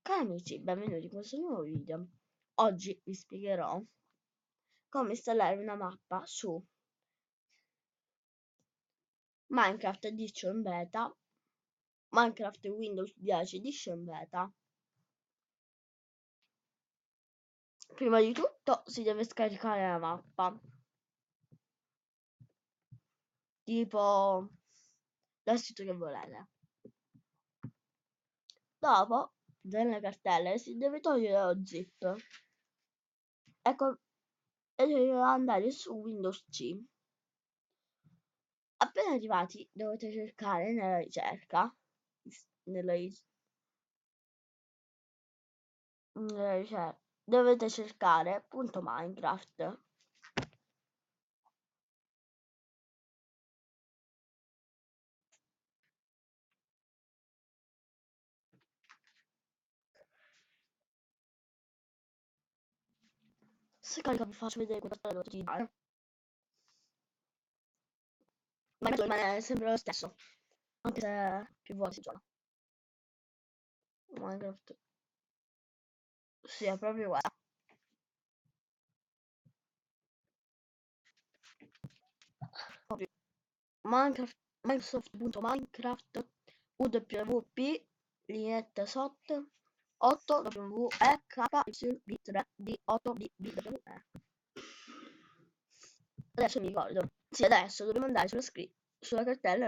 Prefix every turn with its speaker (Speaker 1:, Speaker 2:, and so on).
Speaker 1: Cari amici, benvenuti in questo nuovo video. Oggi vi spiegherò come installare una mappa su Minecraft Edition Beta, Minecraft Windows 10 Edition Beta. Prima di tutto si deve scaricare la mappa, tipo dal sito che volete. Dopo, nelle cartelle si deve togliere lo zip e deve andare su Windows C. Appena arrivati dovete cercare nella ricerca, dovete cercare .minecraft. Se carica vi faccio vedere cosa dovete utilizzare. Ma il metodo rimane sempre lo stesso, anche se più volte si gioca. Minecraft. Sì, è proprio guarda. Minecraft, Microsoft.minecraft UWP lineetta SOT 8 WEKYB3 D8 DBWE. Adesso mi ricordo. Sì, adesso dobbiamo andare sulla cartella